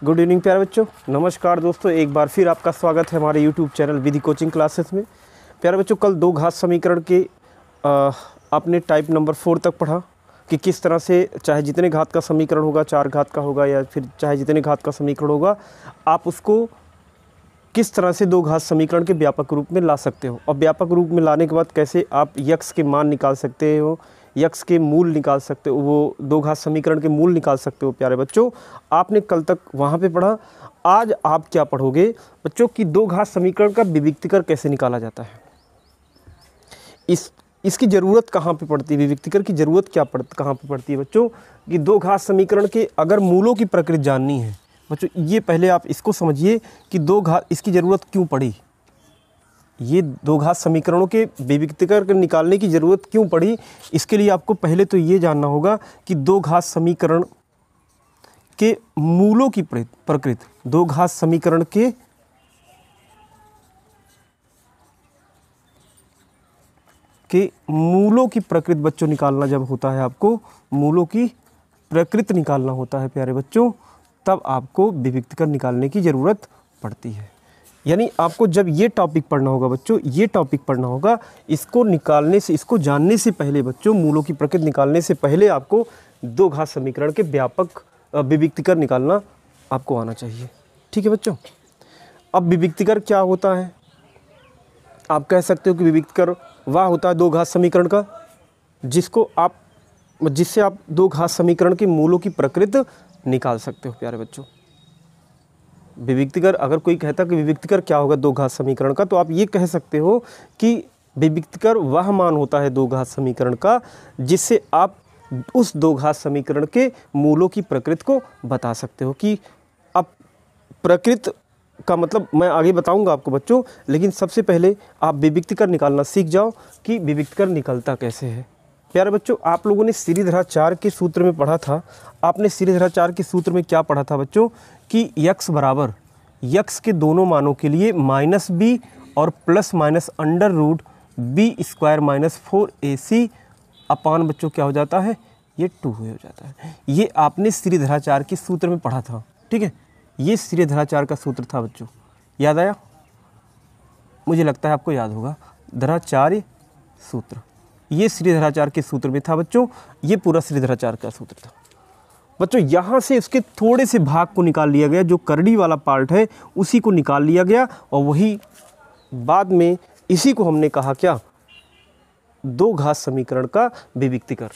Good evening प्यारे बच्चों, नमस्कार दोस्तों। एक बार फिर आपका स्वागत है हमारे यूट्यूब चैनल विधि कोचिंग क्लासेस में। प्यारे बच्चों, कल दो घात समीकरण के आपने टाइप नंबर 4 तक पढ़ा कि किस तरह से चाहे जितने घात का समीकरण होगा, 4 घात का होगा या फिर चाहे जितने घात का समीकरण होगा, आप उसको किस तरह से दो घात समीकरण के व्यापक रूप में ला सकते हो और व्यापक रूप में लाने के बाद कैसे आप यक्स के मान निकाल सकते हो, यक्स के मूल निकाल सकते हो, वो दो घात समीकरण के मूल निकाल सकते हो। प्यारे बच्चों, आपने कल तक वहाँ पे पढ़ा। आज आप क्या पढ़ोगे बच्चों कि दो घात समीकरण का विविक्तिकर कैसे निकाला जाता है। इसकी ज़रूरत कहाँ पे पड़ती है, विविक्तिकर की ज़रूरत कहाँ पे पड़ती है बच्चों कि दो घात समीकरण के अगर मूलों की प्रकृति जाननी है बच्चों, ये पहले आप इसको समझिए कि दो घात इसकी ज़रूरत क्यों पड़ी। ये दो घात समीकरणों के विविक्तिकर निकालने की ज़रूरत क्यों पड़ी, इसके लिए आपको पहले तो ये जानना होगा कि दो घात समीकरण के मूलों की प्रकृति, दो घात समीकरण के मूलों की प्रकृति बच्चों निकालना जब होता है, आपको मूलों की प्रकृति निकालना होता है प्यारे बच्चों, तब आपको विविक्तिकर निकालने की ज़रूरत पड़ती है। यानी आपको जब ये टॉपिक पढ़ना होगा बच्चों, ये टॉपिक पढ़ना होगा, इसको निकालने से, इसको जानने से पहले बच्चों, मूलों की प्रकृति निकालने से पहले आपको दो घात समीकरण के व्यापक विविक्तिकर निकालना आपको आना चाहिए। ठीक है बच्चों। अब विविक्तिकर क्या होता है, आप कह सकते हो कि विविक्तिकर वह होता है दो घात समीकरण का जिससे आप दो घात समीकरण के मूलों की प्रकृति निकाल सकते हो। प्यारे बच्चों, विविक्तिकर, अगर कोई कहता कि विविक्तिकर क्या होगा दो घात समीकरण का, तो आप ये कह सकते हो कि विविक्तिकर वह मान होता है दो घात समीकरण का जिससे आप उस दो घात समीकरण के मूलों की प्रकृति को बता सकते हो। कि अब प्रकृति का मतलब मैं आगे बताऊंगा आपको बच्चों, लेकिन सबसे पहले आप विविक्तिकर निकालना सीख जाओ कि विविक्तिकर निकलता कैसे है। प्यारे बच्चों, आप लोगों ने श्रीधराचार्य के सूत्र में पढ़ा था। आपने श्रीधराचार्य के सूत्र में क्या पढ़ा था बच्चों कि यक्स बराबर, यक्स के दोनों मानों के लिए -b और plus under root B square -4ac अपान बच्चों क्या हो जाता है, ये 2 हो जाता है। ये आपने श्रीधराचार्य के सूत्र में पढ़ा था। ठीक है, ये श्रीधराचार्य का सूत्र था बच्चों, याद आया? मुझे लगता है आपको याद होगा। धराचार्य सूत्र, ये श्रीधराचार्य के सूत्र में था बच्चों, ये पूरा श्रीधराचार्य का सूत्र था बच्चों। यहाँ से इसके थोड़े से भाग को निकाल लिया गया, जो करड़ी वाला पार्ट है उसी को निकाल लिया गया, और वही बाद में इसी को हमने कहा क्या, दो घात समीकरण का विविक्तिकर।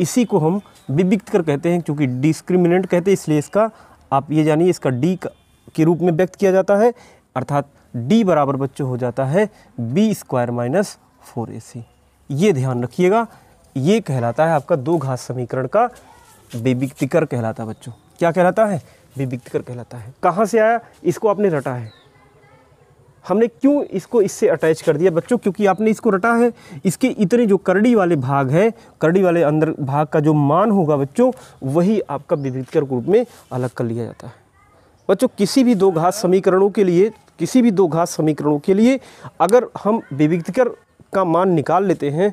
इसी को हम विविक्तिकर कहते हैं, क्योंकि डिस्क्रिमिनेंट कहते हैं, इसलिए इसका आप ये जानिए इसका डी के रूप में व्यक्त किया जाता है, अर्थात डी बराबर बच्चों हो जाता है बी स्क्वायर -4ac। ये ध्यान रखिएगा, ये कहलाता है आपका दो घात समीकरण का विविक्तिकर कहलाता है बच्चों। क्या कहलाता है? विविक्तिकर कहलाता है। कहाँ से आया? इसको आपने रटा है। हमने क्यों इसको इससे अटैच कर दिया बच्चों? क्योंकि आपने इसको रटा है। इसके इतने जो करड़ी वाले भाग है, करड़ी वाले अंदर भाग का जो मान होगा बच्चों, वही आपका विविक्तिकर रूप में अलग कर लिया जाता है बच्चों। किसी भी दो घात समीकरणों के लिए अगर हम विविक्तिकर का मान निकाल लेते हैं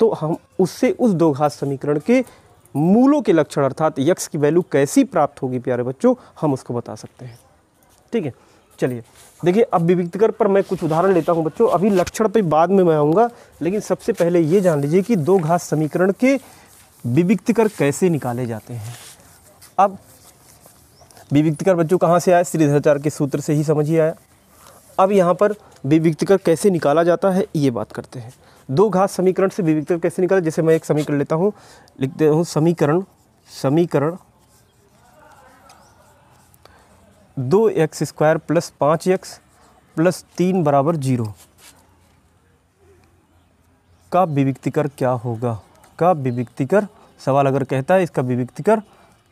तो हम उससे उस दो घात समीकरण के मूलों के लक्षण, अर्थात यक्स की वैल्यू कैसी प्राप्त होगी प्यारे बच्चों, हम उसको बता सकते हैं। ठीक है, चलिए देखिए, अब विविक्तिकर पर मैं कुछ उदाहरण लेता हूं बच्चों। अभी लक्षण पे बाद में मैं आऊँगा, लेकिन सबसे पहले ये जान लीजिए कि दो घात समीकरण के विविक्तिकर कैसे निकाले जाते हैं। अब विविक्तिकर बच्चों कहाँ से आया? श्रीधराचार्य के सूत्र से ही समझिए आया। अब यहाँ पर विविक्तिकर कैसे निकाला जाता है ये बात करते हैं। दो घात समीकरण से विविक्तिकर कैसे निकाला? जैसे मैं एक समीकरण लेता हूँ, लिखते हूँ समीकरण 2x² + 5x + 3 = 0 का विविक्तिकर क्या होगा? का विविक्तिकर, सवाल अगर कहता है इसका विविक्तिकर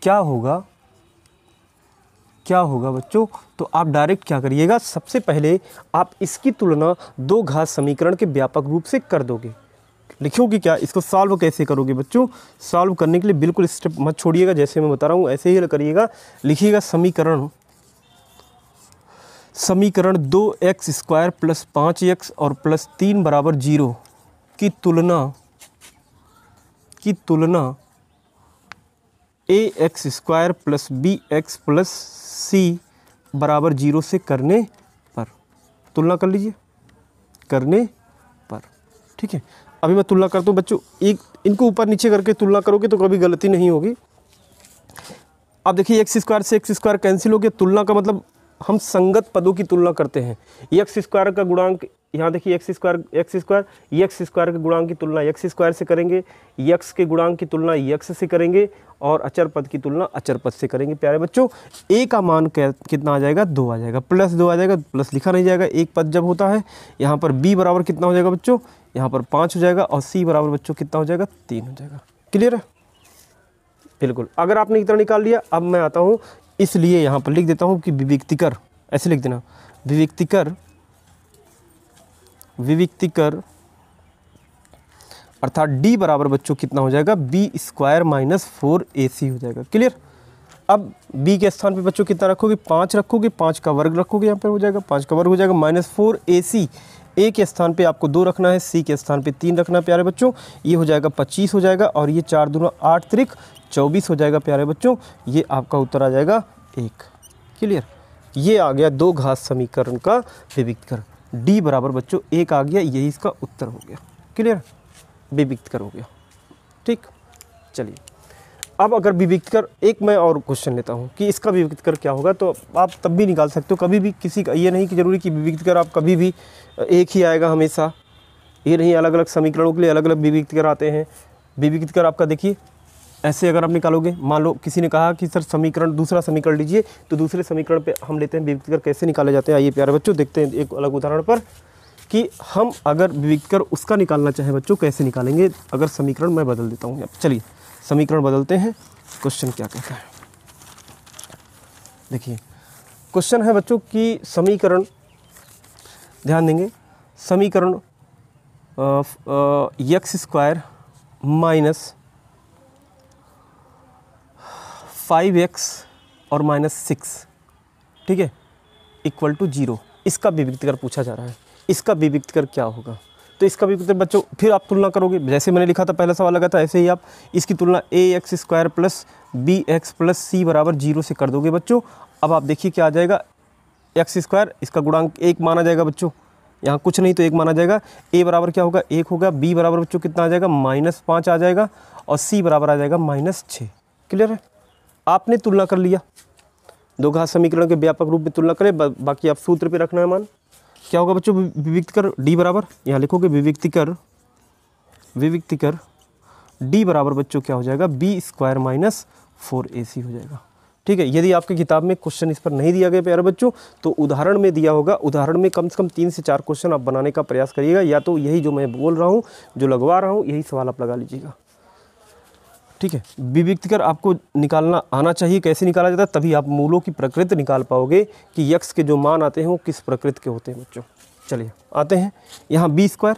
क्या होगा बच्चों, तो आप डायरेक्ट क्या करिएगा, सबसे पहले आप इसकी तुलना दो घात समीकरण के व्यापक रूप से कर दोगे। लिखोगे क्या, इसको सॉल्व कैसे करोगे बच्चों? सॉल्व करने के लिए बिल्कुल स्टेप मत छोड़िएगा, जैसे मैं बता रहा हूँ ऐसे ही करिएगा। लिखिएगा समीकरण 2x² + 5x और +3 = 0 की तुलना ax² + bx + c बराबर 0 से करने पर, तुलना कर लीजिए करने पर। ठीक है, अभी मैं तुलना करता हूँ बच्चों, एक इनको ऊपर नीचे करके तुलना करोगे तो कभी गलती नहीं होगी। अब देखिए एक्स स्क्वायर से एक्स स्क्वायर कैंसिल हो गया, तुलना का मतलब हम संगत पदों की तुलना करते हैं। एक्स स्क्वायर का गुणांक, यहाँ देखिए एक्स स्क्वायर के गुणांक की तुलना एक्स स्क्वायर से करेंगे, यक्स के गुणांक की तुलना यक्स से करेंगे और अचर पद की तुलना अचर पद से करेंगे। प्यारे बच्चों, ए का मान कितना आ जाएगा, 2 आ जाएगा, प्लस 2 आ जाएगा, प्लस लिखा नहीं जाएगा, एक पद जब होता है। यहाँ पर बी बराबर कितना हो जाएगा बच्चों, यहाँ पर 5 हो जाएगा और सी बराबर बच्चों कितना हो जाएगा, 3 हो जाएगा। क्लियर है, बिल्कुल। अगर आपने इतना निकाल लिया, अब मैं आता हूँ, इसलिए यहाँ पर लिख देता हूँ कि विविक्तिकर, ऐसे लिख देना, विविक्तिकर अर्थात d बराबर बच्चों कितना हो जाएगा, बी स्क्वायर माइनस 4ac हो जाएगा। क्लियर। अब b के स्थान पे बच्चों कितना रखोगे, 5 रखोगे, 5 का वर्ग रखोगे, यहाँ पे हो जाएगा 5 का वर्ग हो जाएगा माइनस 4ac। a के स्थान पे आपको 2 रखना है, c के स्थान पे 3 रखना है प्यारे बच्चों, ये हो जाएगा 25 हो जाएगा और ये 4 दूना 8 त्रिक 24 हो जाएगा प्यारे बच्चों, ये आपका उत्तर आ जाएगा 1। क्लियर, ये आ गया दो घात समीकरण का विविक्तकर, d बराबर बच्चों 1 आ गया, यही इसका उत्तर हो गया। क्लियर, विविक्तकर हो गया। ठीक, चलिए अब अगर विविक्तकर, एक मैं और क्वेश्चन लेता हूँ कि इसका विविक्तकर क्या होगा, तो आप तब भी निकाल सकते हो कभी भी, किसी का ये नहीं कि जरूरी कि विविक्तकर आप कभी भी एक ही आएगा हमेशा, ये नहीं, अलग अलग समीकरणों के लिए अलग अलग विविक्तकर आते हैं। विविक्तकर आपका देखिए ऐसे अगर आप निकालोगे, मान लो किसी ने कहा कि सर समीकरण, दूसरा समीकरण लीजिए, तो दूसरे समीकरण पे हम लेते हैं विविक्तकर कैसे निकाले जाते हैं। आइए प्यारे बच्चों देखते हैं एक अलग उदाहरण पर कि हम अगर विविक्तकर उसका निकालना चाहें बच्चों कैसे निकालेंगे। अगर समीकरण मैं बदल देता हूँ, चलिए समीकरण बदलते हैं। क्वेश्चन क्या कहता है, देखिए क्वेश्चन है बच्चों कि समीकरण, ध्यान देंगे, समीकरण एक्स स्क्वायर माइनस 5x और माइनस 6, ठीक है, इक्वल टू 0, इसका विविक्तकर पूछा जा रहा है। इसका विविक्तकर क्या होगा, तो इसका विविक्तकर बच्चों फिर आप तुलना करोगे, जैसे मैंने लिखा था पहला सवाल लगा था, ऐसे ही आप इसकी तुलना ax square plus bx plus c बराबर 0 से कर दोगे बच्चों। अब आप देखिए क्या आ जाएगा, एक्स स्क्वायर, इसका गुणांक 1 माना जाएगा बच्चों, यहाँ कुछ नहीं तो 1 माना जाएगा, a बराबर क्या होगा 1 होगा, b बराबर बच्चों कितना आ जाएगा -5 आ जाएगा और c बराबर आ जाएगा -6। क्लियर है, आपने तुलना कर लिया, दो घात समीकरण के व्यापक रूप में तुलना करें, बाकी आप सूत्र पे रखना है मान। क्या होगा बच्चों, विविक्तकर d बराबर, यहाँ लिखोगे विविक्तकर d बराबर बच्चों क्या हो जाएगा, b स्क्वायर माइनस 4ac हो जाएगा। ठीक है, यदि आपकी किताब में क्वेश्चन इस पर नहीं दिया गया प्यारे बच्चों, तो उदाहरण में दिया होगा, उदाहरण में कम से कम 3 से 4 क्वेश्चन आप बनाने का प्रयास करिएगा, या तो यही जो मैं बोल रहा हूँ, जो लगवा रहा हूँ, यही सवाल आप लगा लीजिएगा। ठीक है, विविक्तकर आपको निकालना आना चाहिए, कैसे निकाला जाता है, तभी आप मूलों की प्रकृति निकाल पाओगे कि यक्स के जो मान आते हैं वो किस प्रकृति के होते हैं बच्चों। चलिए आते हैं, यहाँ बी स्क्वायर,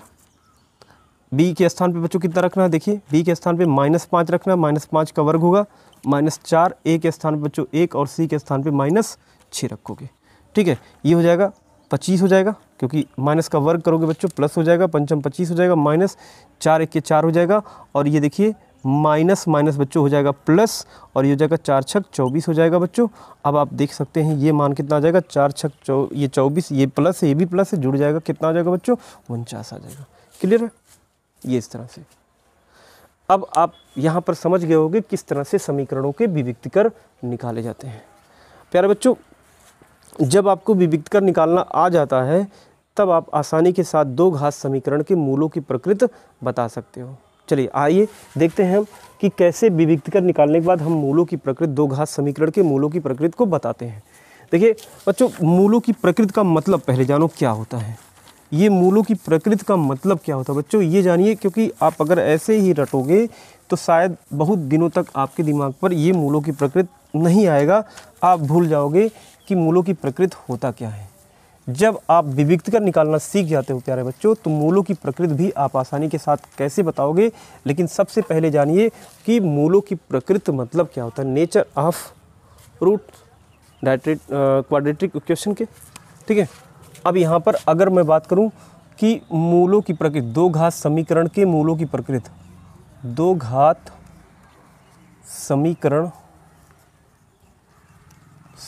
बी के स्थान पे बच्चों कितना रखना है, देखिए बी के स्थान पे -5 रखना है, -5 का वर्ग होगा -4, ए के स्थान पे बच्चों 1 और सी के स्थान पे -6 रखोगे। ठीक है, ये हो जाएगा 25 हो जाएगा, क्योंकि माइनस का वर्ग करोगे बच्चों प्लस हो जाएगा, 5 25 हो जाएगा, -4 1 के 4 हो जाएगा, और ये देखिए माइनस माइनस बच्चों हो जाएगा प्लस, और ये हो जाएगा 4 छक 24 हो जाएगा बच्चों। अब आप देख सकते हैं ये मान कितना आ जाएगा, 4 छक ये 24, ये प्लस है, ये भी प्लस है, जुड़ जाएगा, कितना आ जाएगा बच्चों 49 आ जाएगा। क्लियर है, ये इस तरह से। अब आप यहाँ पर समझ गए होंगे किस तरह से समीकरणों के विविक्तकर निकाले जाते हैं। प्यारे बच्चों, जब आपको विविक्तकर निकालना आ जाता है, तब आप आसानी के साथ दो घात समीकरण के मूलों की प्रकृति बता सकते हो। चलिए आइए देखते हैं हम कि कैसे विविक्तकर निकालने के बाद हम मूलों की प्रकृति, दो घात समीकरण के मूलों की प्रकृति को बताते हैं। देखिए बच्चों, मूलों की प्रकृति का मतलब पहले जानो क्या होता है। ये मूलों की प्रकृति का मतलब क्या होता है बच्चों, ये जानिए, क्योंकि आप अगर ऐसे ही रटोगे तो शायद बहुत दिनों तक आपके दिमाग पर ये मूलों की प्रकृति नहीं आएगा, आप भूल जाओगे कि मूलों की प्रकृति होता क्या है। जब आप विविक्तकर निकालना सीख जाते हो प्यारे बच्चों, तो मूलों की प्रकृति भी आप आसानी के साथ कैसे बताओगे। लेकिन सबसे पहले जानिए कि मूलों की प्रकृति मतलब क्या होता है, nature of root quadratic equation के। ठीक है, अब यहाँ पर अगर मैं बात करूँ कि मूलों की प्रकृति, दो घात समीकरण के मूलों की प्रकृति, दो घात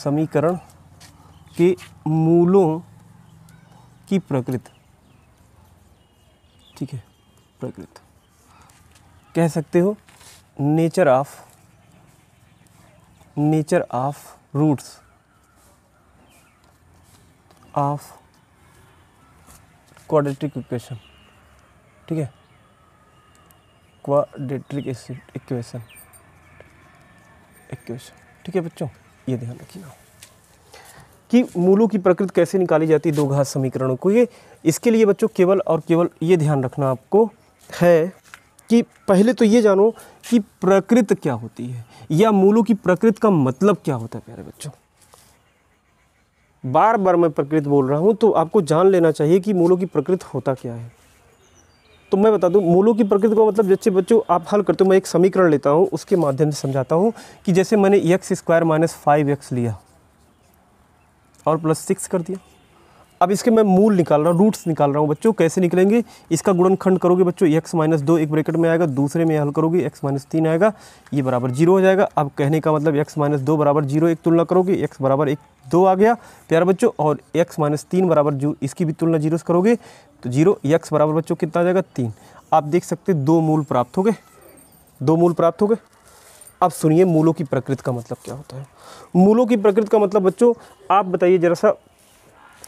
समीकरण के मूलों की प्रकृति, ठीक है, प्रकृति कह सकते हो nature of roots of quadratic equation, ठीक है, क्वाड्रेटिक इक्वेशन, ठीक है बच्चों, ये ध्यान रखिएगा कि मूलों की प्रकृति कैसे निकाली जाती है दो घात समीकरणों को। ये इसके लिए बच्चों केवल और केवल ये ध्यान रखना आपको है कि पहले तो ये जानो कि प्रकृति क्या होती है या मूलों की प्रकृति का मतलब क्या होता है। प्यारे बच्चों, बार बार मैं प्रकृति बोल रहा हूँ तो आपको जान लेना चाहिए कि मूलों की प्रकृति होता क्या है। तो मैं बता दूं मूलों की प्रकृति का मतलब, जैसे बच्चों आप हल करते हो, मैं एक समीकरण लेता हूँ उसके माध्यम से समझाता हूँ कि जैसे मैंने x² - 5x लिया और +6 कर दिया। अब इसके मैं मूल निकाल रहा हूँ, रूट्स निकाल रहा हूँ बच्चों। कैसे निकलेंगे? इसका गुणनखंड करोगे बच्चों, x - 2 एक ब्रैकेट में आएगा, दूसरे में हल करोगे x - 3 आएगा, ये बराबर 0 हो जाएगा। अब कहने का मतलब x - 2 बराबर 0, एक तुलना करोगे x बराबर 1 2 आ गया प्यारे बच्चों, और x - 3 बराबर जो इसकी भी तुलना 0 से करोगे तो 0, x बराबर बच्चों कितना आ जाएगा 3। आप देख सकते दो मूल प्राप्त हो गए, दो मूल प्राप्त हो गए। अब सुनिए मूलों की प्रकृति का मतलब क्या होता है। मूलों की प्रकृति का मतलब बच्चों आप बताइए जरा सा,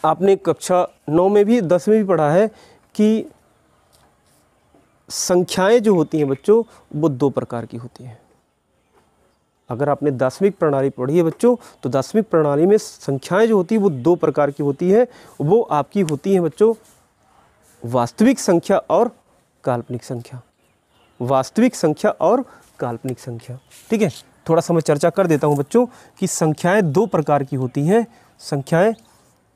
आपने कक्षा 9 में भी 10 में भी पढ़ा है कि संख्याएं जो होती हैं बच्चों वो दो प्रकार की होती हैं। अगर आपने दार्शनिक प्रणाली पढ़ी है बच्चों तो दार्शनिक प्रणाली में संख्याएं जो होती है वो दो प्रकार की होती है। वो आपकी होती हैं बच्चों वास्तविक संख्या और काल्पनिक संख्या, वास्तविक संख्या और काल्पनिक संख्या, ठीक है। थोड़ा सा मैं चर्चा कर देता हूं बच्चों कि संख्याएं दो प्रकार की होती हैं, संख्याएं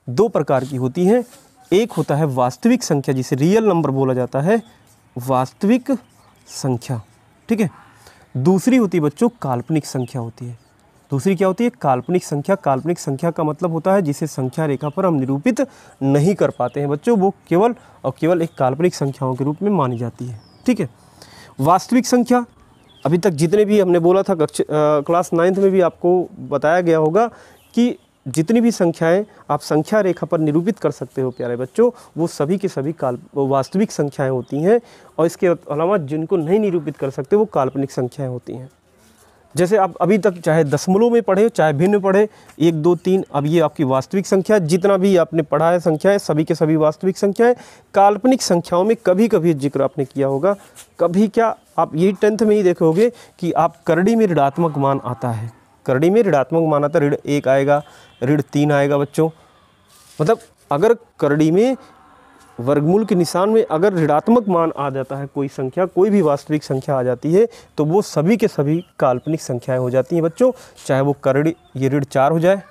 दो प्रकार की होती हैं। एक होता है वास्तविक संख्या जिसे रियल नंबर बोला जाता है, वास्तविक संख्या, ठीक है। दूसरी होती है बच्चों काल्पनिक संख्या होती है। दूसरी क्या होती है? काल्पनिक संख्या। काल्पनिक संख्या का मतलब होता है जिसे संख्या रेखा पर हम निरूपित नहीं कर पाते हैं बच्चों, वो केवल और केवल एक काल्पनिक संख्याओं के रूप में मानी जाती है, ठीक है। वास्तविक संख्या अभी तक जितने भी हमने बोला था क्लास 9th में भी आपको बताया गया होगा कि जितनी भी संख्याएं आप संख्या रेखा पर निरूपित कर सकते हो प्यारे बच्चों, वो सभी के सभी वास्तविक संख्याएं होती हैं। और इसके अलावा जिनको नहीं निरूपित कर सकते वो काल्पनिक संख्याएं होती हैं। जैसे आप अभी तक चाहे दशमलव में पढ़े चाहे भिन्न पढ़े, 1 2 3, अब ये आपकी वास्तविक संख्या, जितना भी आपने पढ़ा है संख्याएं सभी के सभी वास्तविक संख्याएं। काल्पनिक संख्याओं में कभी कभी जिक्र आपने किया होगा, कभी क्या आप यही 10th में ही देखोगे कि आप करड़ी में ऋणात्मक मान आता है, करड़ी में ऋणात्मक मान आता है, ऋण 1 आएगा, ऋण 3 आएगा बच्चों। मतलब अगर करड़ी में वर्गमूल के निशान में अगर ऋणात्मक मान आ जाता है, कोई संख्या कोई भी वास्तविक संख्या आ जाती है तो वो सभी के सभी काल्पनिक संख्याएं हो जाती हैं बच्चों। चाहे वो करड़ी ये ऋण 4 हो जाए,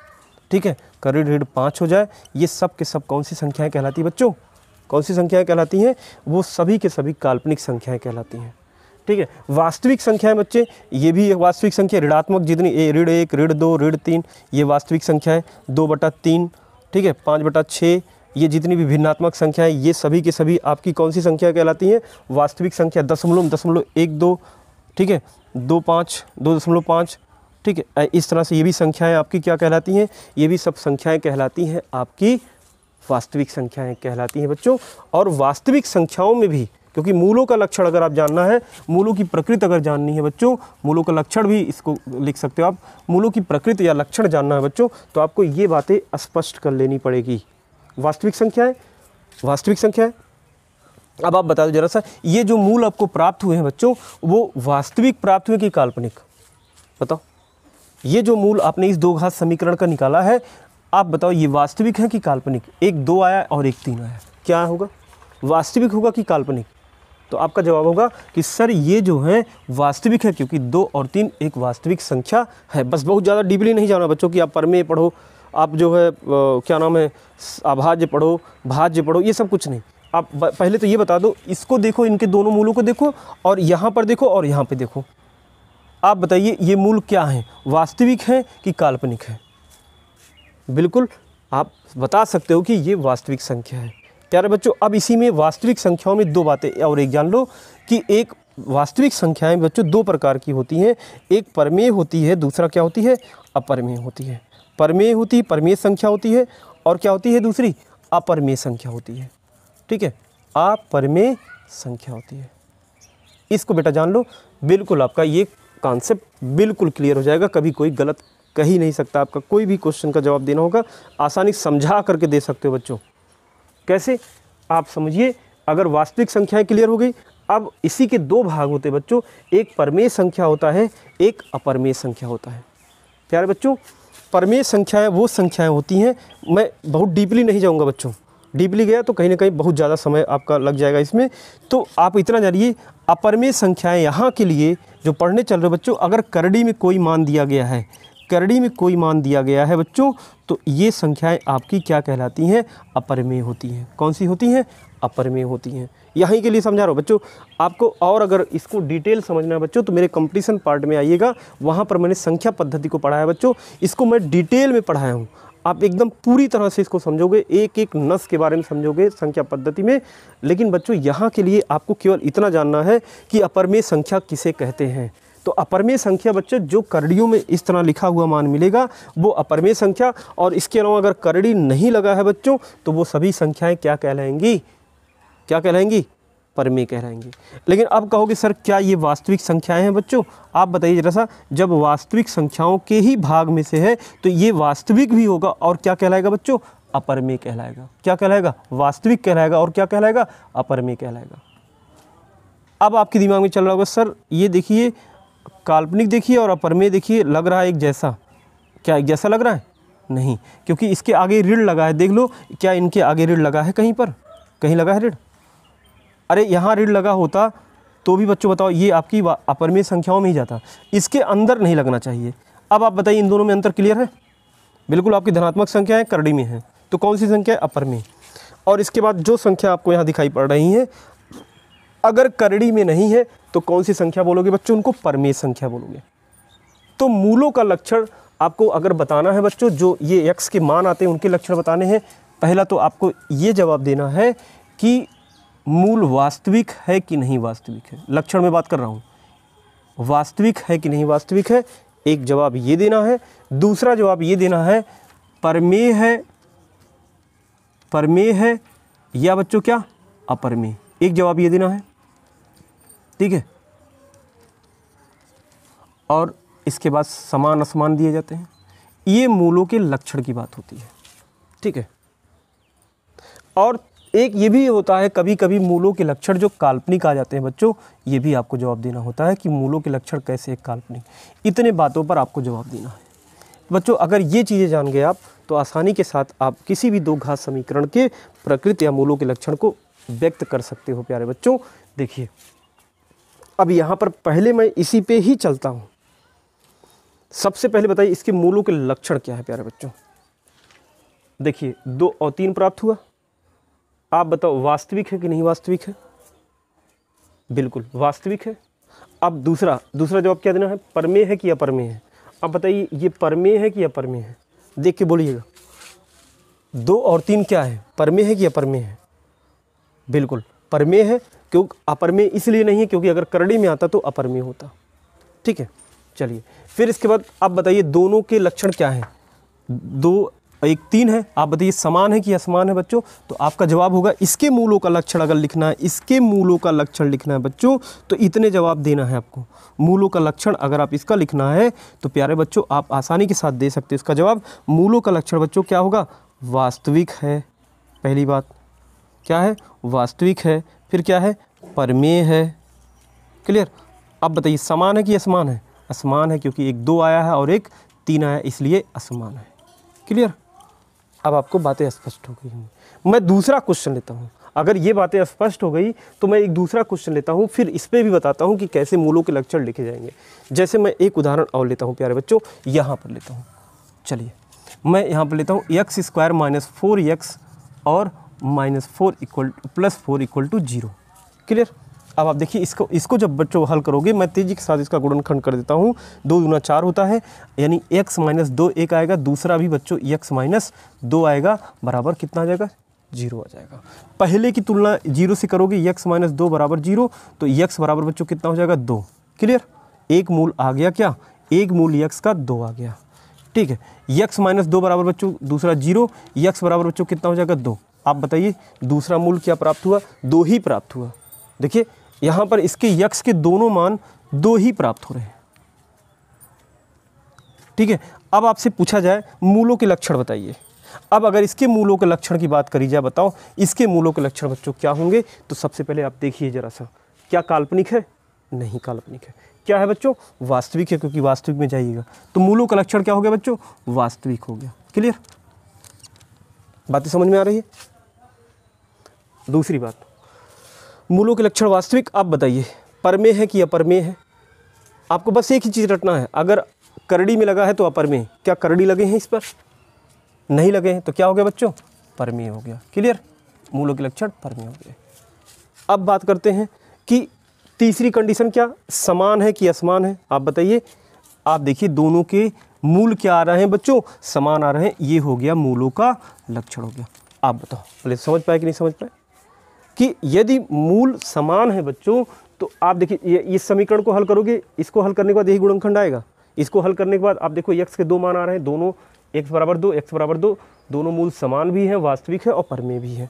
ठीक है, करड़ी ऋण 5 हो जाए, ये सब के सब कौन सी संख्याएं कहलाती है बच्चों? कौन सी संख्याएं कहलाती हैं? वो सभी के सभी काल्पनिक संख्याएं कहलाती हैं, ठीक है। वास्तविक संख्याएं बच्चे, ये भी एक वास्तविक संख्या, ऋणात्मक जितनी ऋण 1 ऋण 2 ऋण 3 ये वास्तविक संख्या है, 2/3, ठीक है, 5/6 ये जितनी भी भिन्नात्मक संख्याएं ये सभी के सभी आपकी कौन सी संख्या कहलाती हैं? वास्तविक संख्या। दशमलव 1 2, ठीक है, 2.5 2.5, ठीक है, इस तरह से ये भी संख्याएं आपकी क्या कहलाती हैं? ये भी सब संख्याएं कहलाती हैं आपकी वास्तविक संख्याएं कहलाती हैं बच्चों। और वास्तविक संख्याओं में भी, क्योंकि मूलों का लक्षण अगर आप जानना है, मूलों की प्रकृति अगर जाननी है बच्चों, मूलों का लक्षण भी इसको लिख सकते हो आप, मूलों की प्रकृति या लक्षण जानना है बच्चों तो आपको ये बातें स्पष्ट कर लेनी पड़ेगी। वास्तविक संख्याएं, वास्तविक संख्याएं। अब आप बता दो जरा सा, ये जो मूल आपको प्राप्त हुए हैं बच्चों वो वास्तविक प्राप्त हुए कि काल्पनिक? बताओ, ये जो मूल आपने इस दो घात समीकरण का निकाला है, आप बताओ ये वास्तविक है कि काल्पनिक? 1 2 आया और 1 3 आया, क्या होगा? वास्तविक होगा कि काल्पनिक? तो आपका जवाब होगा कि सर ये जो है वास्तविक है, क्योंकि 2 और 3 एक वास्तविक संख्या है। बस बहुत ज़्यादा डीपली नहीं जाना बच्चों कि आप प्रमेय पढ़ो, आप जो है क्या नाम है अभाज्य पढ़ो, भाज्य पढ़ो, ये सब कुछ नहीं। आप पहले तो ये बता दो, इसको देखो, इनके दोनों मूलों को देखो और यहाँ पर देखो और यहाँ पे देखो। आप बताइए ये मूल क्या हैं, वास्तविक हैं कि काल्पनिक है? बिल्कुल आप बता सकते हो कि ये वास्तविक संख्या है प्यारे बच्चों। अब इसी में वास्तविक संख्याओं में दो बातें और एक जान लो कि एक वास्तविक संख्याएं बच्चों दो प्रकार की होती हैं, एक परमेय होती है, दूसरा क्या होती है? अपरमेय होती है। परमेय होती है, परमेय संख्या होती है, और क्या होती है दूसरी, अपरमेय संख्या होती है। ठीक है, अपरमेय संख्या होती है। इसको बेटा जान लो, बिल्कुल आपका ये कॉन्सेप्ट बिल्कुल क्लियर हो जाएगा, कभी कोई गलत कह ही नहीं सकता। आपका कोई भी क्वेश्चन का जवाब देना होगा आसानी समझा करके दे सकते हो बच्चों। कैसे, आप समझिए, अगर वास्तविक संख्याएं क्लियर हो गई, अब इसी के दो भाग होते हैं बच्चों, एक परमेय संख्या होता है, एक अपरमेय संख्या होता है। प्यारे बच्चों, परमेय संख्याएं वो संख्याएं होती हैं, मैं बहुत डीपली नहीं जाऊंगा बच्चों, डीपली गया तो कहीं ना कहीं बहुत ज़्यादा समय आपका लग जाएगा इसमें, तो आप इतना जानिए, अपरमेय संख्याएं यहाँ के लिए जो पढ़ने चल रहे बच्चों, अगर करड़ी में कोई मान दिया गया है, करड़ी में कोई मान दिया गया है बच्चों, तो ये संख्याएं आपकी क्या कहलाती हैं, अपरमेय होती हैं। कौन सी होती हैं, अपरमेय होती हैं। यहीं के लिए समझा रहा हूँ बच्चों आपको, और अगर इसको डिटेल समझना है बच्चों तो मेरे कंपटीशन पार्ट में आइएगा, वहाँ पर मैंने संख्या पद्धति को पढ़ाया बच्चों, इसको मैं डिटेल में पढ़ाया हूँ। आप एकदम पूरी तरह से इसको समझोगे, एक एक नस के बारे में समझोगे संख्या पद्धति में। लेकिन बच्चों यहाँ के लिए आपको केवल इतना जानना है कि अपरमेय संख्या किसे कहते हैं। तो अपरमेय संख्या बच्चों, जो करड़ियों में इस तरह लिखा हुआ मान मिलेगा वो अपरमेय संख्या, और इसके अलावा अगर करड़ी नहीं लगा है बच्चों तो वो सभी संख्याएं क्या कहलाएंगी, क्या कहलाएंगी, परमेय कहलाएंगी। लेकिन अब कहोगे सर क्या ये वास्तविक संख्याएं हैं बच्चों, आप बताइए जरा सा, जब वास्तविक संख्याओं के ही भाग में से है तो ये वास्तविक भी होगा और क्या कहलाएगा बच्चों, अपरमेय कहलाएगा। क्या कहलाएगा, वास्तविक कहलाएगा, और क्या कहलाएगा, अपरमेय कहलाएगा। अब आपके दिमाग में चल रहा होगा सर ये देखिए काल्पनिक देखिए और अपरमेय देखिए, लग रहा है एक जैसा, क्या एक जैसा लग रहा है, नहीं, क्योंकि इसके आगे ऋण लगा है। देख लो क्या इनके आगे ऋण लगा है, कहीं पर कहीं लगा है ऋण, अरे यहाँ ऋण लगा होता तो भी बच्चों बताओ ये आपकी अपरमेय संख्याओं में ही जाता, इसके अंदर नहीं लगना चाहिए। अब आप बताइए इन दोनों में अंतर क्लियर है, बिल्कुल आपकी धनात्मक संख्याएं करड़ी में है, तो कौन सी संख्या है, अपरमेय। और इसके बाद जो संख्या आपको यहाँ दिखाई पड़ रही है, अगर करड़ी में नहीं है तो कौन सी संख्या बोलोगे बच्चों, उनको परमेय संख्या बोलोगे। तो मूलों का लक्षण आपको अगर बताना है बच्चों, जो ये x के मान आते हैं उनके लक्षण बताने हैं, पहला तो आपको ये जवाब देना है कि मूल वास्तविक है कि नहीं वास्तविक है। लक्षण में बात कर रहा हूँ, वास्तविक है कि नहीं वास्तविक है, एक जवाब ये देना है। दूसरा जवाब ये देना है परमेय है, परमेय है या बच्चों क्या, अपरमेय, एक जवाब ये देना है, ठीक है। और इसके बाद समान असमान दिए जाते हैं। ये मूलों के लक्षण की बात होती है, ठीक है। और एक ये भी होता है कभी कभी मूलों के लक्षण जो काल्पनिक आ जाते हैं बच्चों, ये भी आपको जवाब देना होता है कि मूलों के लक्षण कैसे एक काल्पनिक, इतने बातों पर आपको जवाब देना है बच्चों। अगर ये चीज़ें जान गए आप तो आसानी के साथ आप किसी भी दो घात समीकरण के प्रकृति या मूलों के लक्षण को व्यक्त कर सकते हो प्यारे बच्चों। देखिए अब यहाँ पर पहले मैं इसी पे ही चलता हूँ। सबसे पहले बताइए इसके मूलों के लक्षण क्या है प्यारे बच्चों। देखिए 2 और 3 प्राप्त हुआ, आप बताओ वास्तविक है कि नहीं वास्तविक है, बिल्कुल वास्तविक है। अब दूसरा जवाब क्या देना है, परमेय है कि अपरमेय है। अब बताइए ये परमेय है कि अपरमेय है, देख के बोलिएगा। 2 और 3 क्या है, परमेय है कि अपरमेय है, बिल्कुल परमेय है। क्योंकि अपरमेय इसलिए नहीं है क्योंकि अगर करड़ी में आता तो अपरमेय होता, ठीक है। चलिए फिर इसके बाद आप बताइए दोनों के लक्षण क्या हैं, 2 1 3 है, आप बताइए समान है कि असमान है बच्चों। तो आपका जवाब होगा इसके मूलों का लक्षण अगर लिखना है, इसके मूलों का लक्षण लिखना है बच्चों, तो इतने जवाब देना है आपको। मूलों का लक्षण अगर आप इसका लिखना है तो प्यारे बच्चों आप आसानी के साथ दे सकते हो इसका जवाब। मूलों का लक्षण बच्चों क्या होगा, वास्तविक है, पहली बात क्या है, वास्तविक है। फिर क्या है, परमेय है, क्लियर। अब बताइए समान है कि असमान है, असमान है क्योंकि एक 2 आया है और एक 3 आया इसलिए असमान है, क्लियर। अब आपको बातें स्पष्ट हो गई होंगी। मैं दूसरा क्वेश्चन लेता हूँ, अगर ये बातें स्पष्ट हो गई तो मैं एक दूसरा क्वेश्चन लेता हूँ, फिर इस पर भी बताता हूँ कि कैसे मूलों के लक्षण लिखे जाएंगे। जैसे मैं एक उदाहरण और लेता हूँ प्यारे बच्चों, यहाँ पर लेता हूँ। चलिए मैं यहाँ पर लेता हूँ x² - 4x और -4 +4 = 0, क्लियर। अब आप देखिए इसको जब बच्चों हल करोगे, मैं तेज़ी के साथ इसका गुणनखंड कर देता हूँ। 2 दूना 4 होता है, यानी x - 2 1 आएगा, दूसरा भी बच्चों x - 2 आएगा, बराबर कितना आ जाएगा, 0 आ जाएगा। पहले की तुलना 0 से करोगे, x - 2 बराबर 0, तो x बराबर बच्चों कितना हो जाएगा, 2, क्लियर। एक मूल आ गया क्या, एक मूल x का 2 आ गया, ठीक है। x माइनस 2 बराबर बच्चों दूसरा 0, x बराबर बच्चों कितना हो जाएगा 2। आप बताइए दूसरा मूल क्या प्राप्त हुआ, 2 ही प्राप्त हुआ। देखिए यहाँ पर इसके x के दोनों मान 2 ही प्राप्त हो रहे हैं, ठीक है। अब आपसे पूछा जाए मूलों के लक्षण बताइए। अब अगर इसके मूलों के लक्षण की बात करी जाए, बताओ इसके मूलों के लक्षण बच्चों क्या होंगे। तो सबसे पहले आप देखिए जरा सा, क्या काल्पनिक है, नहीं काल्पनिक है। क्या है बच्चों, वास्तविक है, क्योंकि वास्तविक में जाइएगा तो मूलों का लक्षण क्या हो गया बच्चों, वास्तविक हो गया। क्लियर, बातें समझ में आ रही है। दूसरी बात, मूलों के लक्षण वास्तविक। आप बताइए परमेय है कि अपरमेय है। आपको बस एक ही चीज़ रटना है, अगर करड़ी में लगा है तो अपरमेय। क्या करड़ी लगे हैं इस पर, नहीं लगे हैं, तो क्या हो गया बच्चों, परमेय हो गया। क्लियर, मूलों के लक्षण परमेय हो गए। अब बात करते हैं कि तीसरी कंडीशन क्या, समान है कि असमान है। आप बताइए, आप देखिए दोनों के मूल क्या आ रहे हैं बच्चों, समान आ रहे हैं। ये हो गया मूलों का लक्षण हो गया। आप बताओ पहले समझ पाए कि नहीं समझ पाए कि यदि मूल समान है बच्चों तो आप देखिए इस समीकरण को हल करोगे, इसको हल करने के बाद यही गुणनखंड आएगा। इसको हल करने के बाद आप देखो x के 2 मान आ रहे हैं, दोनों x बराबर 2, x बराबर 2, दोनों मूल समान भी हैं, वास्तविक है और परमेय भी है।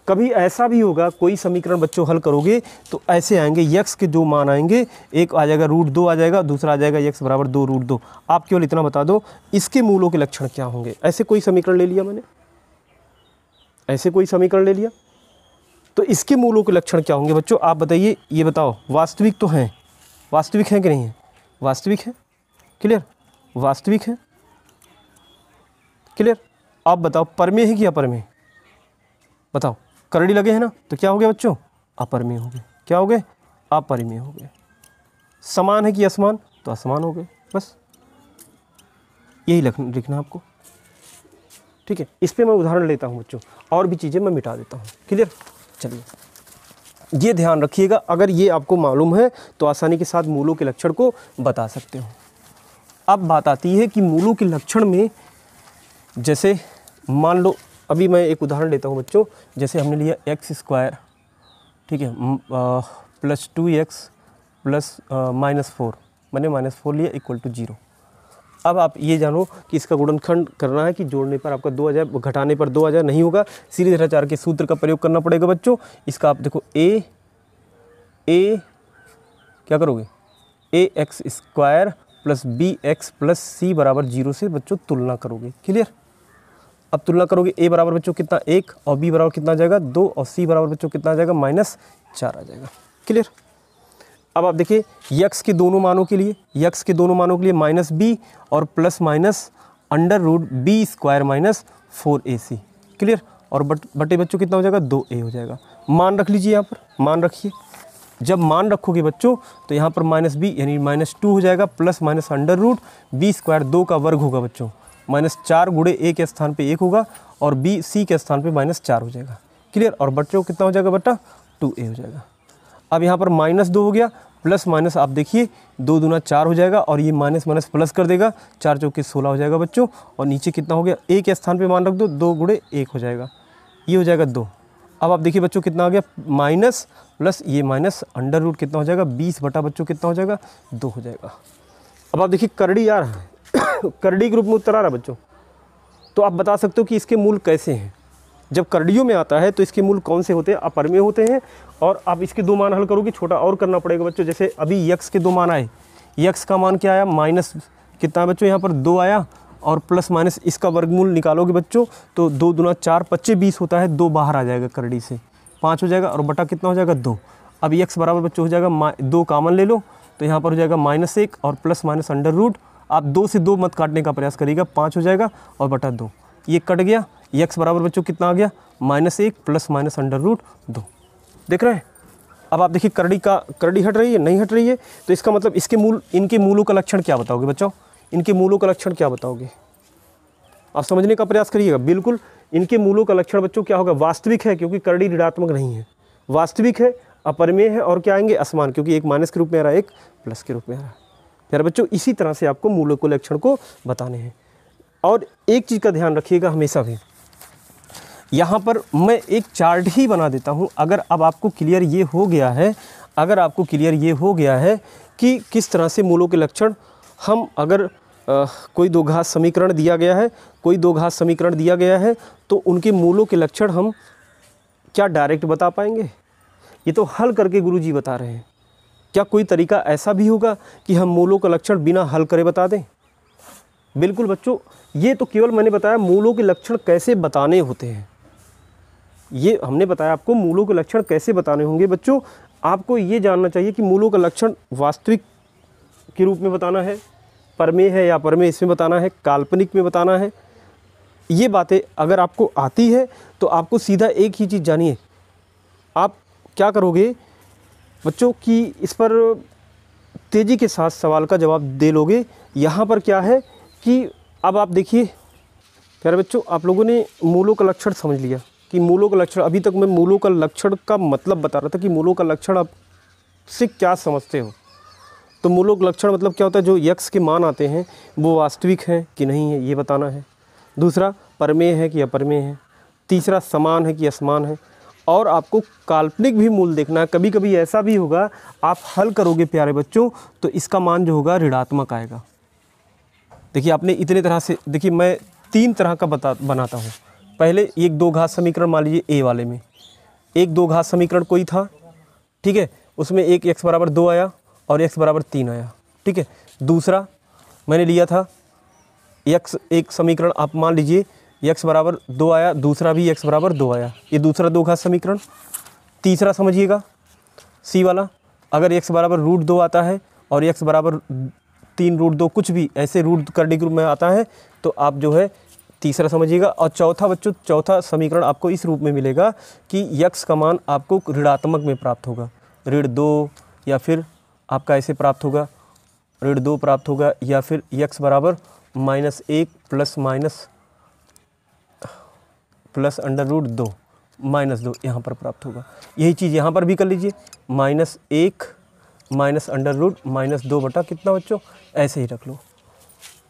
कभी ऐसा भी होगा कोई समीकरण बच्चों हल करोगे तो ऐसे आएंगे, x के 2 मान आएंगे, एक आ जाएगा √2 आ जाएगा, दूसरा आ जाएगा x बराबर 2 √2। आप केवल इतना बता दो इसके मूलों के लक्षण क्या होंगे। ऐसे कोई समीकरण ले लिया मैंने, ऐसे कोई समीकरण ले लिया तो इसके मूलों के लक्षण क्या होंगे बच्चों। आप बताइए, ये बताओ वास्तविक तो हैं, वास्तविक हैं कि नहीं है, वास्तविक है। क्लियर, वास्तविक है। क्लियर, आप बताओ परमेय है कि अपरमेय, बताओ। करड़ी लगे हैं ना, तो क्या हो गया बच्चों, अपरमेय हो गए। क्या हो गए, अपरिमेय हो गए। समान है कि असमान, तो असमान हो गए। बस यही लिखना आपको, ठीक है। इस पे मैं उदाहरण लेता हूँ बच्चों, और भी चीज़ें मैं मिटा देता हूँ। क्लियर, चलिए ये ध्यान रखिएगा, अगर ये आपको मालूम है तो आसानी के साथ मूलों के लक्षण को बता सकते हो। अब बात आती है कि मूलों के लक्षण में, जैसे मान लो अभी मैं एक उदाहरण लेता हूँ बच्चों, जैसे हमने लिया x², ठीक है, प्लस 2x प्लस -4, मैंने -4 लिया इक्वल टू 0। अब आप ये जानो कि इसका गुणनखंड करना है कि जोड़ने पर आपका 2 आ जाए, घटाने पर 2 आ जाए, नहीं होगा, सीरीधराचार्य के सूत्र का प्रयोग करना पड़ेगा बच्चों। इसका आप देखो a क्या करोगे, ax² plus bx plus c बराबर 0 से बच्चों तुलना करोगे। क्लियर, अब तुलना करोगे, a बराबर बच्चों कितना 1 और b बराबर कितना आ जाएगा 2 और c बराबर बच्चों कितना आ जाएगा -4 आ जाएगा। क्लियर, अब आप देखिए x के दोनों मानों के लिए, x के दोनों मानों के लिए -b और plus minus √b² -4ac। Clear, और बटे बच्चों कितना हो जाएगा 2a हो जाएगा। मान रख लीजिए, यहाँ पर मान रखिए। जब मान रखोगे बच्चों तो यहाँ पर -b यानी -2 हो जाएगा, प्लस माइनस √b², 2 का वर्ग होगा बच्चों, -4 गुणे a के स्थान पे 1 होगा और c के स्थान पे -4 हो जाएगा। क्लियर, और बच्चों कितना हो जाएगा बटा 2a हो जाएगा। अब यहाँ पर -2 हो गया, प्लस माइनस आप देखिए 2 दूना 4 हो जाएगा और ये माइनस माइनस प्लस कर देगा, 4 चौके 16 हो जाएगा बच्चों। और नीचे कितना हो गया, a के स्थान पे मान रख दो, 2 गुणे 1 हो जाएगा, ये हो जाएगा 2। अब आप देखिए बच्चों कितना आ गया, माइनस प्लस ये माइनस √ कितना हो जाएगा 20 बटा बच्चों कितना हो जाएगा 2 हो जाएगा। अब आप देखिए करड़ी आ रहा है करड़ी के रूप में उत्तर आ रहा है बच्चों, तो आप बता सकते हो कि इसके मूल कैसे हैं। जब करड़ियों में आता है तो इसके मूल कौन से होते हैं, अपरमेय होते हैं। और आप इसके 2 मान हल करोगे, छोटा और करना पड़ेगा बच्चों। जैसे अभी x के 2 मान आए, x का मान क्या आया, माइनस कितना बच्चों यहाँ पर 2 आया, और प्लस माइनस इसका वर्गमूल निकालोगे बच्चों तो 2 दूना 4 25 20 होता है, 2 बाहर आ जाएगा करड़ी से, 5 हो जाएगा और बटा कितना हो जाएगा 2। अब x बराबर बच्चों हो जाएगा 2 कामन ले लो तो यहाँ पर हो जाएगा -1 और प्लस माइनस √ आप 2 से 2 मत काटने का प्रयास करिएगा, 5 हो जाएगा और बटा 2, ये कट गया। x बराबर बच्चों कितना आ गया, -1 प्लस माइनस √2। देख रहे हैं। अब आप देखिए करड़ी हट रही है, नहीं हट रही है, तो इसका मतलब इसके मूल, इनके मूलों का लक्षण क्या बताओगे बच्चों, इनके मूलों का लक्षण क्या बताओगे, आप समझने का प्रयास करिएगा। बिल्कुल इनके मूलों का लक्षण बच्चों क्या होगा, वास्तविक है क्योंकि करड़ी ऋणात्मक नहीं है, वास्तविक है, अपरिमेय है, और क्या आएंगे असमान, क्योंकि एक माइनस के रूप में आ रहा है, एक प्लस के रूप में आ रहा है। फिर बच्चों इसी तरह से आपको मूलों को लक्षण को बताने हैं। और एक चीज़ का ध्यान रखिएगा हमेशा भी, यहाँ पर मैं एक चार्ट ही बना देता हूँ। अगर अब आपको क्लियर ये हो गया है, अगर आपको क्लियर ये हो गया है कि किस तरह से मूलों के लक्षण हम अगर कोई दो घात समीकरण दिया गया है, कोई दो घात समीकरण दिया गया है, तो उनके मूलों के लक्षण हम क्या डायरेक्ट बता पाएंगे? ये तो हल करके गुरुजी बता रहे हैं। क्या कोई तरीका ऐसा भी होगा कि हम मूलों का लक्षण बिना हल करे बता दें? बिल्कुल बच्चों, ये तो केवल मैंने बताया मूलों के लक्षण कैसे बताने होते हैं। ये हमने बताया आपको मूलों के लक्षण कैसे बताने होंगे। बच्चों, आपको ये जानना चाहिए कि मूलों का लक्षण वास्तविक के रूप में बताना है, परमेय है या अपरमेय इसमें बताना है, काल्पनिक में बताना है। ये बातें अगर आपको आती है तो आपको सीधा एक ही चीज़ जानिए, आप क्या करोगे बच्चों कि इस पर तेज़ी के साथ सवाल का जवाब दे लोगे। यहाँ पर क्या है कि अब आप देखिए प्यारे बच्चों, आप लोगों ने मूलों का लक्षण समझ लिया कि मूलों का लक्षण, अभी तक मैं मूलों का लक्षण का मतलब बता रहा था कि मूलों का लक्षण आप से क्या समझते हो। तो मूलों का लक्षण मतलब क्या होता है, जो यक्स के मान आते हैं वो वास्तविक हैं कि नहीं है ये बताना है। दूसरा, परमेय है कि अपरमेय है। तीसरा, समान है कि असमान है। और आपको काल्पनिक भी मूल देखना है। कभी कभी ऐसा भी होगा आप हल करोगे प्यारे बच्चों तो इसका मान जो होगा ऋणात्मक आएगा। देखिए आपने इतने तरह से, देखिए मैं 3 तरह का बनाता हूँ। पहले एक दो घात समीकरण मान लीजिए, ए वाले में एक दो घात समीकरण कोई था, ठीक है, उसमें एक x बराबर 2 आया और x बराबर 3 आया, ठीक है। दूसरा मैंने लिया था x, एक समीकरण आप मान लीजिए x बराबर 2 आया, दूसरा भी x बराबर 2 आया, ये दूसरा दो घात समीकरण। तीसरा समझिएगा सी वाला, अगर x बराबर √2 आता है और x बराबर 3√2 कुछ भी ऐसे रूट करने के रूप में आता है तो आप जो है तीसरा समझिएगा। और चौथा बच्चों, चौथा समीकरण आपको इस रूप में मिलेगा कि यक्स का मान आपको ऋणात्मक में प्राप्त होगा, ऋण 2, या फिर आपका ऐसे प्राप्त होगा ऋण 2 प्राप्त होगा, या फिर यक्स बराबर -1 प्लस √2 -2 यहाँ पर प्राप्त होगा। यही चीज़ यहाँ पर भी कर लीजिए, -1 -√-2 बटा कितना बच्चों, ऐसे ही रख लो।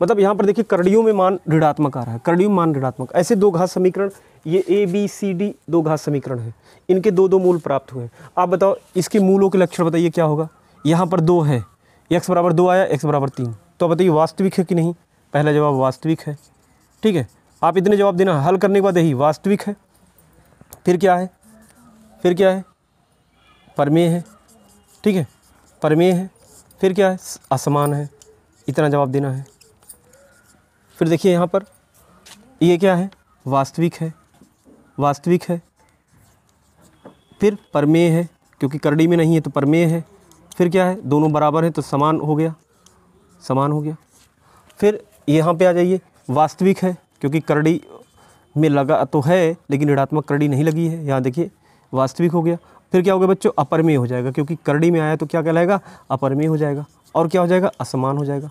मतलब यहाँ पर देखिए करड़ियों में मान ऋणात्मक आ रहा है, करड़ियों में मान ऋणात्मक। ऐसे दो घात समीकरण, ये ABCD दो घात समीकरण है, इनके दो दो मूल प्राप्त हुए। आप बताओ इसके मूलों के लक्षण बताइए क्या होगा। यहाँ पर 2 है, x बराबर 2 आया, x बराबर 3, तो बताइए वास्तविक है कि नहीं। पहला जवाब वास्तविक है, ठीक है। आप इतने जवाब देना, हल करने के बाद यही वास्तविक है। फिर क्या है, फिर क्या है, परमेय है, ठीक है, परमेय है। फिर क्या है, असमान है, इतना जवाब देना है। फिर देखिए यहाँ पर ये क्या है, वास्तविक है, वास्तविक है। फिर परमेय है, क्योंकि करड़ी में नहीं है तो परमेय है। फिर क्या है, दोनों बराबर हैं तो समान हो गया, समान हो गया। फिर यहाँ पे आ जाइए, वास्तविक है, क्योंकि करड़ी में लगा तो है लेकिन ऋणात्मक करड़ी नहीं लगी है, यहाँ देखिए वास्तविक हो गया। फिर क्या हो गया बच्चों, अपरमेय हो जाएगा, क्योंकि करड़ी में आया तो क्या कहलाएगा, अपरमेय हो जाएगा। और क्या हो जाएगा, असमान हो जाएगा,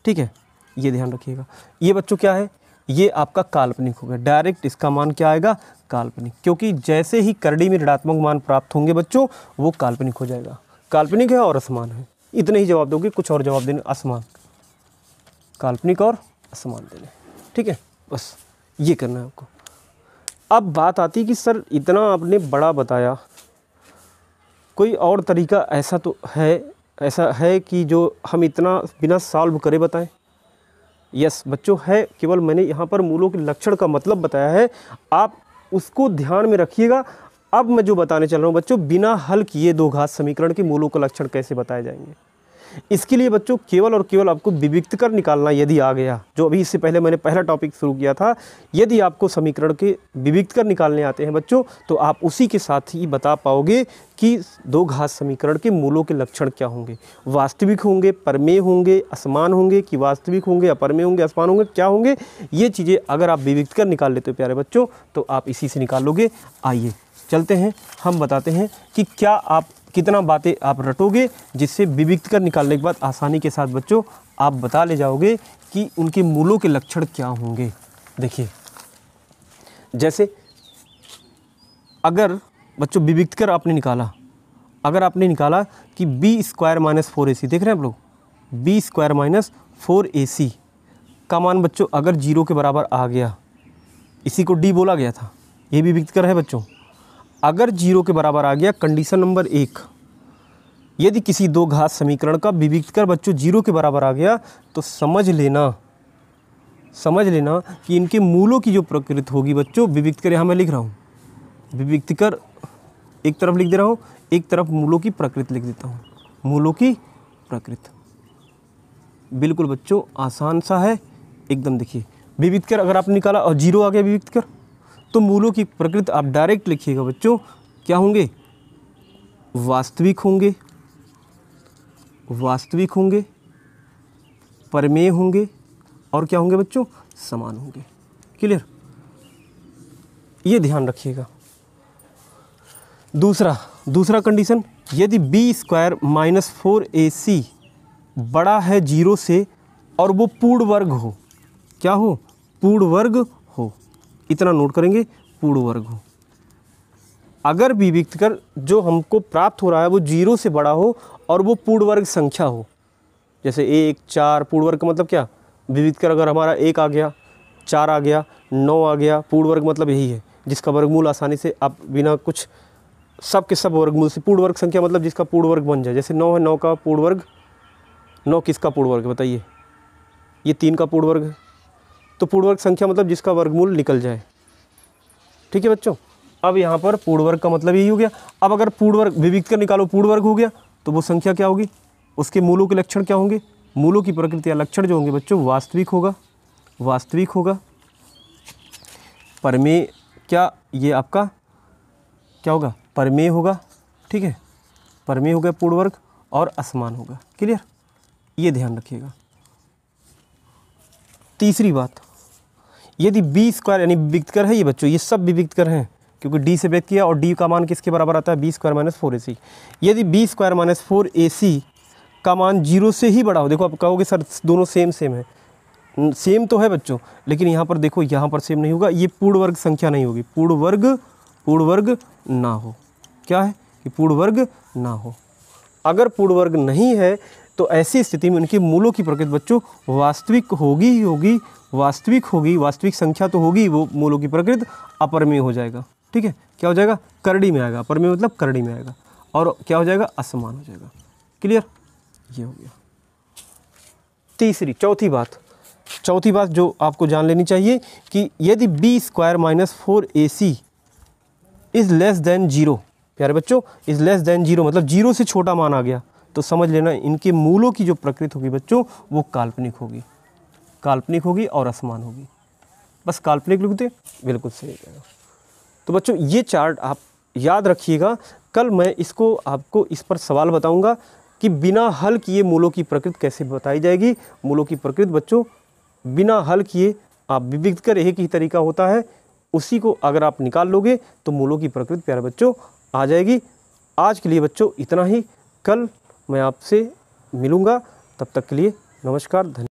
ठीक है, ये ध्यान रखिएगा। ये बच्चों क्या है, ये आपका काल्पनिक हो गया। डायरेक्ट इसका मान क्या आएगा, काल्पनिक, क्योंकि जैसे ही करड़ी में ऋणात्मक मान प्राप्त होंगे बच्चों वो काल्पनिक हो जाएगा। काल्पनिक है और असमान है, इतने ही जवाब दोगे, कुछ और जवाब देने, असमान, काल्पनिक और असमान देने, ठीक है। बस ये करना है आपको। अब बात आती है कि सर इतना आपने बड़ा बताया, कोई और तरीका ऐसा तो है, ऐसा है कि जो हम इतना बिना सॉल्व करे बताएं। यस बच्चों है, केवल मैंने यहाँ पर मूलों के लक्षण का मतलब बताया है, आप उसको ध्यान में रखिएगा। अब मैं जो बताने चल रहा हूँ बच्चों, बिना हल किए दो घात समीकरण के मूलों का लक्षण कैसे बताए जाएंगे। इसके लिए बच्चों केवल और केवल आपको विविक्त कर निकालना यदि आ गया, जो अभी इससे पहले मैंने पहला टॉपिक शुरू किया था, यदि आपको समीकरण के विविक्त कर निकालने आते हैं बच्चों तो आप उसी के साथ ही बता पाओगे कि दो घात समीकरण के मूलों के लक्षण क्या होंगे, वास्तविक होंगे, परमेय होंगे, असमान होंगे, कि वास्तविक होंगे, अपरमेय होंगे, असमान होंगे, क्या होंगे। ये चीज़ें अगर आप विविक्त कर निकाल लेते हो प्यारे बच्चों तो आप इसी से निकाल लोगे। आइए चलते हैं, हम बताते हैं कि क्या आप कितना बातें आप रटोगे, जिससे विविक्त कर निकालने के बाद आसानी के साथ बच्चों आप बता ले जाओगे कि उनके मूलों के लक्षण क्या होंगे। देखिए जैसे अगर बच्चों विविक्त कर आपने निकाला, अगर आपने निकाला कि b² - 4ac, देख रहे हैं आप लोग, b² - 4ac का मान बच्चों अगर 0 के बराबर आ गया, इसी को d बोला गया था, ये भी विविक्त कर है बच्चों। अगर 0 के बराबर आ गया, कंडीशन नंबर 1, यदि किसी दो घात समीकरण का विविक्तकर बच्चों 0 के बराबर आ गया तो समझ लेना कि इनके मूलों की जो प्रकृति होगी बच्चों, विविक्तकर यहाँ मैं लिख रहा हूँ, विविक्तकर एक तरफ लिख दे रहा हूँ, एक तरफ मूलों की प्रकृति लिख देता हूँ, मूलों की प्रकृति। बिल्कुल बच्चों आसान सा है एकदम। देखिए विविक्तकर अगर आपने निकाला और 0 आ गया विविक्तकर, तो मूलों की प्रकृति आप डायरेक्ट लिखिएगा बच्चों, क्या होंगे? वास्तविक होंगे, वास्तविक होंगे, परमेय होंगे और क्या होंगे बच्चों? समान होंगे। क्लियर? ये ध्यान रखिएगा। दूसरा कंडीशन, यदि b² - 4ac बड़ा है 0 से और वो पूर्ण वर्ग हो, क्या हो? पूर्ण वर्ग हो। इतना नोट करेंगे, पूर्ण वर्ग हो। अगर विविक्तकर जो हमको प्राप्त हो रहा है वो 0 से बड़ा हो और वो पूर्ण वर्ग संख्या हो, जैसे 1, 4, पूर्ण वर्ग का मतलब क्या? विविक्तकर अगर हमारा 1 आ गया, 4 आ गया, 9 आ गया, पूर्ण वर्ग मतलब यही है जिसका वर्गमूल आसानी से आप बिना कुछ सब के सब वर्गमूल से, पूर्ण वर्ग संख्या मतलब जिसका पूर्ण वर्ग बन जाए। जैसे 9 है, 9 का पूर्ण वर्ग, 9 किसका पूर्ण वर्ग बताइए? ये 3 का पूर्ण वर्ग है, तो पूर्ण वर्ग संख्या मतलब जिसका वर्गमूल निकल जाए। ठीक है बच्चों, अब यहाँ पर पूर्ण वर्ग का मतलब यही हो गया। अब अगर पूर्ण वर्ग विविक्तकर निकालो, पूर्ण वर्ग हो गया, तो वो संख्या क्या होगी? उसके मूलों के लक्षण क्या होंगे? मूलों की प्रकृति या लक्षण जो होंगे बच्चों, वास्तविक होगा, वास्तविक होगा, परमेय, क्या ये आपका क्या होगा? परमेय होगा। ठीक है, परमेय होगा पूर्ण वर्ग और असमान होगा। क्लियर? ये ध्यान रखिएगा। तीसरी बात, यदि b² यानी विविक्तकर है ये बच्चों, ये सब विविक्तकर हैं क्योंकि d से व्यक्त किया और d का मान किसके बराबर आता है? b² - 4ac। यदि b² - 4ac का मान 0 से ही बड़ा हो, देखो आप कहोगे सर दोनों सेम है, सेम तो है बच्चों, लेकिन यहाँ पर देखो, यहाँ पर सेम नहीं होगा, ये पूर्ण वर्ग संख्या नहीं होगी, पूर्ण वर्ग ना हो। क्या है कि पूर्ण वर्ग ना हो। अगर पूर्ण वर्ग नहीं है तो ऐसी स्थिति में उनके मूलों की प्रकृति बच्चों वास्तविक होगी ही होगी, वास्तविक होगी, वास्तविक संख्या तो होगी, वो मूलों की प्रकृति अपरमेय हो जाएगा। ठीक है, क्या हो जाएगा? करड़ी में आएगा। अपरमेय मतलब करड़ी में आएगा। और क्या हो जाएगा? असमान हो जाएगा। क्लियर? ये हो गया। चौथी बात जो आपको जान लेनी चाहिए कि यदि b² - 4ac is less than 0, प्यारे बच्चों, इज़ लेस देन 0 मतलब 0 से छोटा मान आ गया, तो समझ लेना इनके मूलों की जो प्रकृति होगी बच्चों वो काल्पनिक होगी, काल्पनिक होगी और असमान होगी। बस काल्पनिक लिखते, बिल्कुल सही है। तो बच्चों ये चार्ट आप याद रखिएगा। कल मैं इसको आपको इस पर सवाल बताऊंगा कि बिना हल किए मूलों की प्रकृति कैसे बताई जाएगी। मूलों की प्रकृति बच्चों बिना हल किए आप विविक्तकर एक ही तरीका होता है, उसी को अगर आप निकाल लोगे तो मूलों की प्रकृति प्यारे बच्चों आ जाएगी। आज के लिए बच्चों इतना ही। कल मैं आपसे मिलूँगा, तब तक के लिए नमस्कार, धन्यवाद।